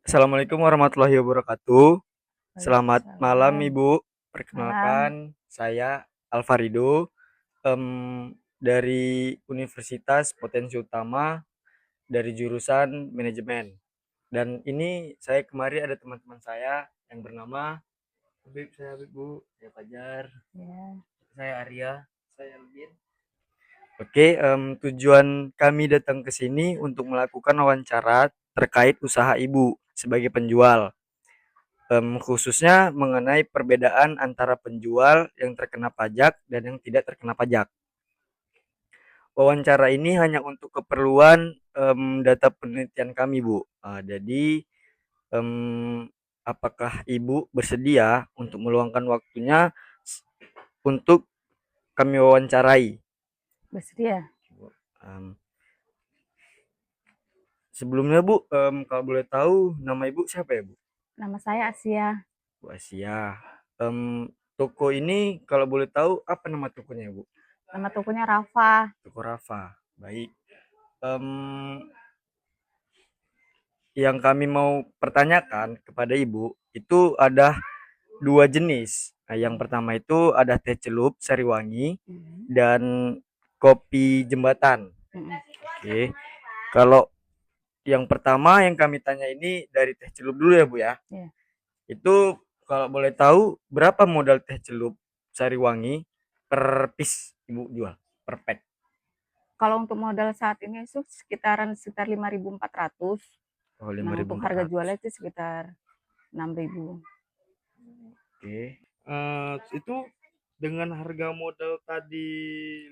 Assalamualaikum warahmatullahi wabarakatuh. Selamat malam Waalaikumsalam. Ibu. Malam. Perkenalkan saya Alfarido dari Universitas Potensi Utama dari jurusan manajemen. Dan ini saya kemarin ada teman-teman saya yang bernama Habib, saya Habib Bu, saya Fajar, Ya, saya Arya, saya Albin. Oke, tujuan kami datang ke sini untuk melakukan wawancara terkait usaha Ibu sebagai penjual. Khususnya mengenai perbedaan antara penjual yang terkena pajak dan yang tidak terkena pajak. Wawancara ini hanya untuk keperluan data penelitian kami, Bu. Jadi, em, apakah Ibu bersedia untuk meluangkan waktunya untuk kami wawancarai? bersedia. Em, Sebelumnya, Bu, kalau boleh tahu nama Ibu siapa ya, Bu? Nama saya Asia. Bu Asia. Toko ini kalau boleh tahu apa nama tokonya, Bu? Nama tokonya Rafa. Toko Rafa. Baik. Em, yang kami mau pertanyakan kepada Ibu itu ada dua jenis. Nah, yang pertama itu ada teh celup Sariwangi Mm. dan kopi jembatan. Mm. Oke. Kalau yang pertama yang kami tanya ini dari teh celup dulu ya, Bu ya. Ya. Itu kalau boleh tahu berapa modal teh celup Sariwangi per piece Ibu jual per pack? Kalau untuk modal saat ini itu sekitar 5.400. Oh, Nah, lima ribu untuk empat harga ratus. jualnya itu sekitar 6.000. Oke. Itu dengan harga modal tadi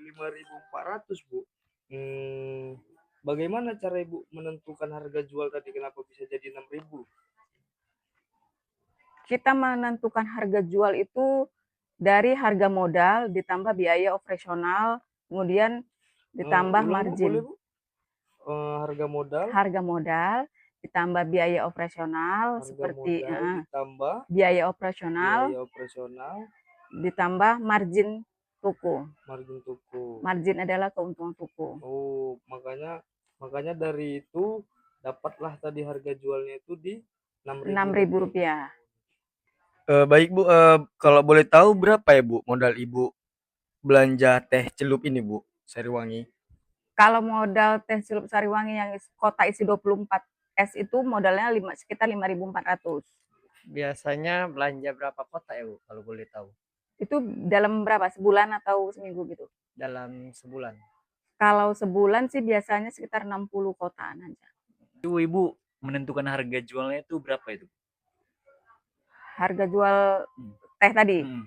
5.400, Bu. Hmm, Bagaimana cara Ibu menentukan harga jual tadi? Kenapa bisa jadi 6.000? Kita menentukan harga jual itu dari harga modal ditambah biaya operasional, kemudian ditambah Ulang, Bu, boleh, margin. Bu? Harga modal, Harga modal ditambah biaya operasional harga seperti modal ditambah biaya operasional biaya operasional, ditambah margin toko. margin toko. Margin adalah keuntungan toko. Oh, makanya makanya dari itu dapatlah tadi harga jualnya itu di 6.000 enam ribu tadi ya, Bu. rupiah. Baik, Bu, kalau boleh tahu berapa ya, Bu, modal Ibu belanja teh celup ini, Bu, Sariwangi? Kalau modal teh celup Sariwangi yang kota isi 24 es itu modalnya sekitar 5.400. Biasanya belanja berapa kota ya, Bu, kalau boleh tahu? Itu dalam berapa? Sebulan atau seminggu gitu? Dalam sebulan. Kalau sebulan sih biasanya sekitar 60 kotaan aja. Itu Ibu menentukan harga jualnya itu berapa itu? Harga jual Hmm. teh tadi. Hmm.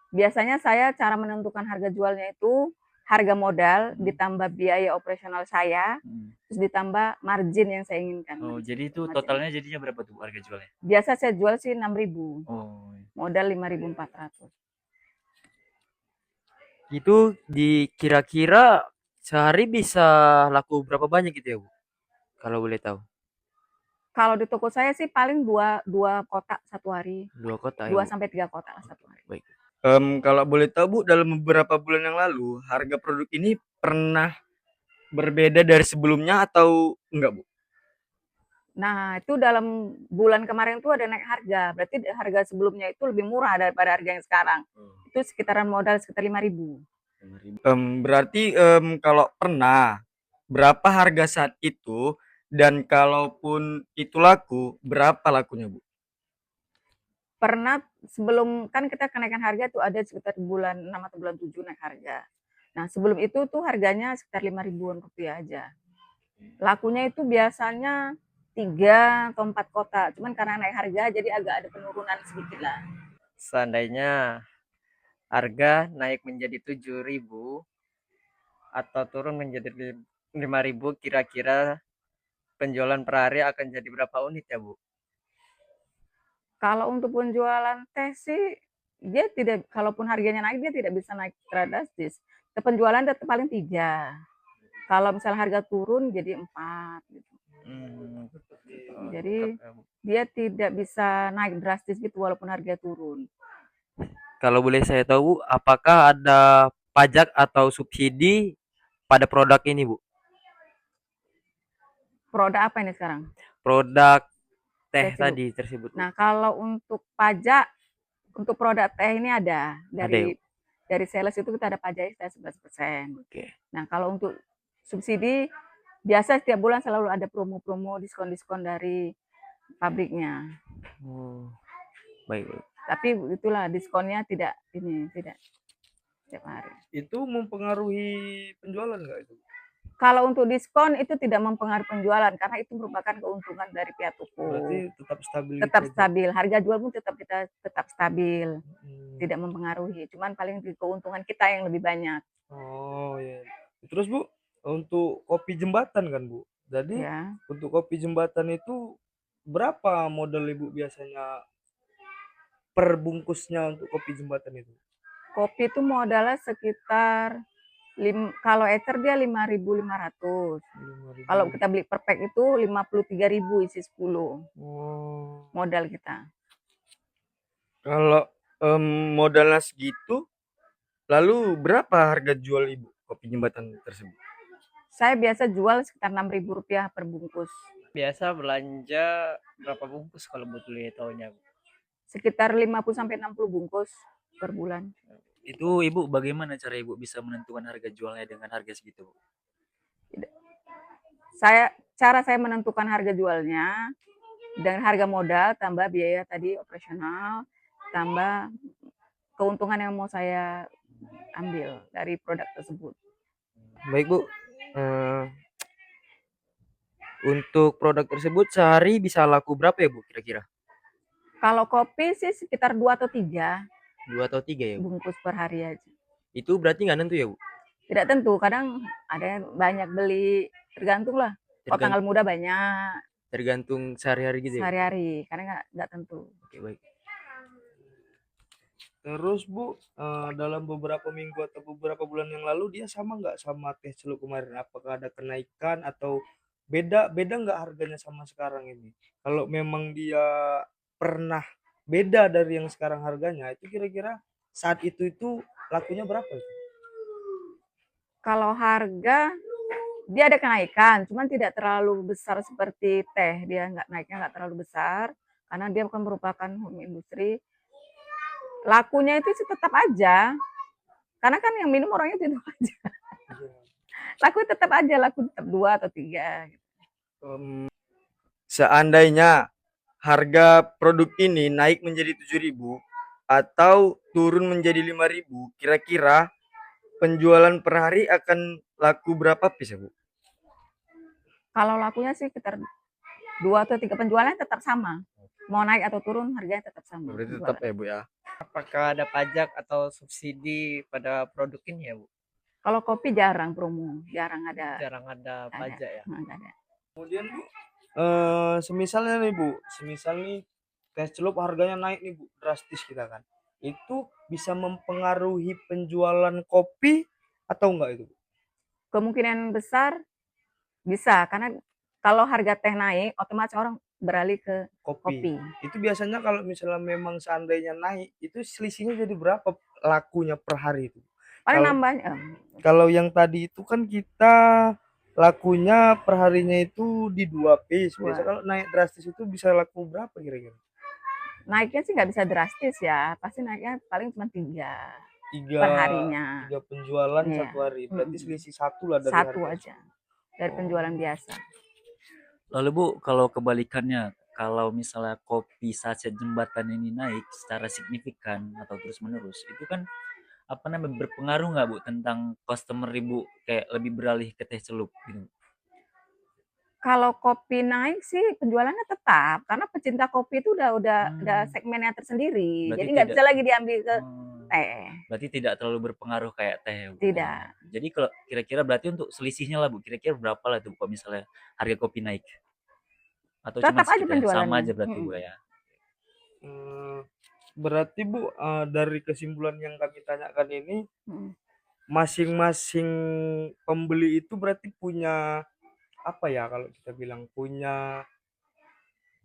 Biasanya saya cara menentukan harga jualnya itu harga modal ditambah biaya operasional saya, Hmm. terus ditambah margin yang saya inginkan. Oh, jadi itu Margin. totalnya jadinya berapa tuh harga jualnya? Biasa saya jual sih 6.000. Oh, Modal 5.400. itu kira-kira sehari bisa laku berapa banyak gitu ya, Bu? Kalau boleh tahu. Kalau di toko saya sih paling dua kotak satu hari. Dua kota ya, Dua Bu. sampai tiga kotak satu hari. Baik. Kalau boleh tahu, Bu, dalam beberapa bulan yang lalu harga produk ini pernah berbeda dari sebelumnya atau enggak, Bu? Nah, itu dalam bulan kemarin tuh ada naik harga. Berarti harga sebelumnya itu lebih murah daripada harga yang sekarang. Itu sekitaran modal sekitar 5.000. Berarti kalau pernah berapa harga saat itu dan kalaupun itu laku berapa lakunya, Bu? Pernah sebelum kan kita kenaikan harga tuh ada sekitar bulan 6 atau bulan 7 naik harga. Nah, sebelum itu tuh harganya sekitar 5.000-an rupiah aja. Lakunya itu biasanya 3 atau 4 kota. Cuman karena naik harga jadi agak ada penurunan sedikit lah. Seandainya harga naik menjadi 7.000 atau turun menjadi 5.000, kira-kira penjualan per hari akan jadi berapa unit ya, Bu? Kalau untuk penjualan teh sih dia tidak, kalaupun harganya naik dia tidak bisa naik drastis. Penjualan tetap paling 3. Kalau misalnya harga turun jadi 4 gitu. Hmm. Jadi dia tidak bisa naik drastis gitu walaupun harga turun. Kalau boleh saya tahu, apakah ada pajak atau subsidi pada produk ini, Bu? Produk apa ini sekarang? Produk teh celup. tadi tersebut, Bu? Nah, kalau untuk pajak, untuk produk teh ini ada Ada ya, Bu? dari sales itu kita ada pajaknya 11%. Oke. Nah, kalau untuk subsidi biasa setiap bulan selalu ada promo-promo diskon-diskon dari pabriknya. Oh, baik, baik. Tapi itulah diskonnya tidak setiap hari. Itu mempengaruhi penjualan nggak itu? Kalau untuk diskon itu tidak mempengaruhi penjualan karena itu merupakan keuntungan dari pihak Berarti toko. tetap stabil gitu Tetap aja. stabil, harga jual pun tetap stabil, Hmm. tidak mempengaruhi. Cuman paling di keuntungan kita yang lebih banyak. Oh ya. Terus Bu, untuk kopi jembatan kan Bu. Jadi Ya, untuk kopi jembatan itu berapa modal Ibu biasanya per bungkusnya untuk kopi jembatan itu? kopi itu modalnya sekitar kalau ecer dia 5.500. 5.000. Kalau kita beli per pack itu 53.000 isi 10 Oh. modal kita. Kalau modalnya segitu, lalu berapa harga jual Ibu kopi jembatan tersebut? Saya biasa jual sekitar Rp6.000 per bungkus. Biasa belanja berapa bungkus kalau boleh tahunya, Bu? Sekitar 50 sampai 60 bungkus per bulan. Itu Ibu bagaimana cara Ibu bisa menentukan harga jualnya dengan harga segitu, Bu? Cara saya menentukan harga jualnya dengan harga modal tambah biaya tadi operasional tambah keuntungan yang mau saya ambil dari produk tersebut. Baik Bu, untuk produk tersebut sehari bisa laku berapa ya Bu kira-kira? Kalau kopi sih sekitar 2 atau 3 2 atau 3 ya Bu? bungkus per hari aja. Itu berarti nggak nentu ya Bu? Tidak tentu, kadang ada yang banyak beli, tergantung lah. Kalau tanggal muda banyak, Tergantung sehari-hari gitu ya Bu? sehari-hari, karena nggak tentu. Oke baik. Terus Bu, dalam beberapa minggu atau beberapa bulan yang lalu dia sama nggak sama teh celup kemarin? Apakah ada kenaikan atau beda nggak harganya sama sekarang ini? Kalau memang dia pernah beda dari yang sekarang harganya, itu kira-kira saat itu lakunya berapa itu? Kalau harga dia ada kenaikan, cuman tidak terlalu besar seperti teh. Dia naiknya nggak terlalu besar karena dia bukan merupakan home industri. Lakunya itu sih tetap aja, karena kan yang minum orangnya itu aja. Laku tetap aja, laku tetap 2 atau 3. Seandainya harga produk ini naik menjadi 7.000 atau turun menjadi 5.000, kira-kira penjualan per hari akan laku berapa piece ya Bu? Kalau lakunya sih sekitar 2 atau 3 penjualannya tetap sama. Mau naik atau turun harganya tetap sama. Berarti tetap ya Bu ya? Apakah ada pajak atau subsidi pada produk ini ya, Bu? Kalau kopi jarang promo, jarang ada. Jarang ada pajak ya? Nggak ada. Kemudian Bu, semisalnya nih Bu, semisal nih teh celup harganya naik nih Bu, drastis kita kan. Itu bisa mempengaruhi penjualan kopi atau enggak itu Bu? Kemungkinan besar bisa, karena kalau harga teh naik, otomatis orang beralih ke kopi. Itu biasanya kalau misalnya memang seandainya naik, itu selisihnya jadi berapa lakunya per hari itu? Paling Kalau nambahnya, kalau yang tadi itu kan kita lakunya per harinya itu di 2 piece. Biasa Dua. kalau naik drastis itu bisa laku berapa kira-kira? Naiknya sih nggak bisa drastis ya, pasti naiknya paling cuma 3 Tiga, per harinya. 3 penjualan Iya. satu hari. Berarti selisih 1 lah dari Satu harga. aja dari penjualan biasa. Lalu Bu, kalau kebalikannya, kalau misalnya kopi saset jembatan ini naik secara signifikan atau terus-menerus, itu kan apa namanya berpengaruh nggak Bu tentang customer Ibu kayak lebih beralih ke teh celup gitu? Kalau kopi naik sih penjualannya tetap, karena pecinta kopi itu udah segmennya tersendiri. Berarti Jadi nggak bisa lagi diambil ke Oh, teh. berarti tidak terlalu berpengaruh kayak teh Bu. Tidak. Jadi kalau kira-kira berarti untuk selisihnya lah Bu, kira-kira berapa lah tuh kalau misalnya harga kopi naik? Atau cuma Tetap aja sedikit ya? penjualannya. Sama aja berarti Bu ya. Berarti Bu, dari kesimpulan yang kami tanyakan ini, Mm. masing-masing pembeli itu berarti punya apa ya kalau kita bilang punya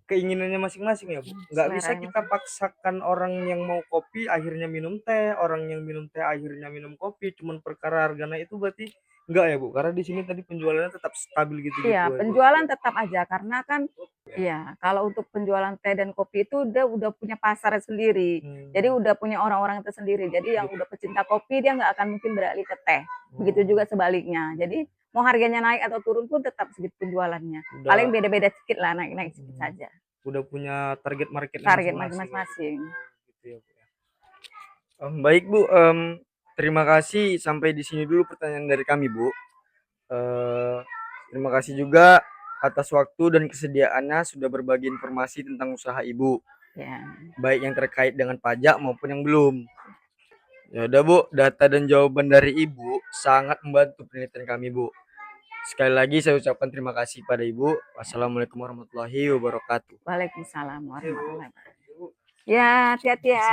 keinginannya masing-masing ya Bu. Nggak bisa Seleranya kita paksakan orang yang mau kopi akhirnya minum teh, orang yang minum teh akhirnya minum kopi, cuman perkara harga naik itu berarti Enggak ya, Bu? Karena di sini tadi penjualannya tetap stabil gitu-gitu Iya, aja. penjualan tetap aja karena kan iya, kalau untuk penjualan teh dan kopi itu dia udah punya pasar sendiri. Jadi udah punya orang-orang tersendiri. Jadi yang udah pecinta kopi dia nggak akan mungkin beralih ke teh. Begitu juga sebaliknya. Jadi mau harganya naik atau turun pun tetap segitu penjualannya. Paling Udah beda-beda sedikit lah, naik-naik sedikit saja. udah punya target marketnya Target masing-masing. masing-masing. Gitu ya, Bu, ya. Baik, Bu, terima kasih. Sampai di sini dulu pertanyaan dari kami, Bu. Terima kasih juga atas waktu dan kesediaannya sudah berbagi informasi tentang usaha Ibu, Ya. baik yang terkait dengan pajak maupun yang belum. Ya udah, Bu, data dan jawaban dari Ibu sangat membantu penelitian kami, Bu. Sekali lagi saya ucapkan terima kasih pada Ibu. Wassalamualaikum warahmatullahi wabarakatuh. Waalaikumsalam warahmatullahi wabarakatuh. Ya, hati-hati ya.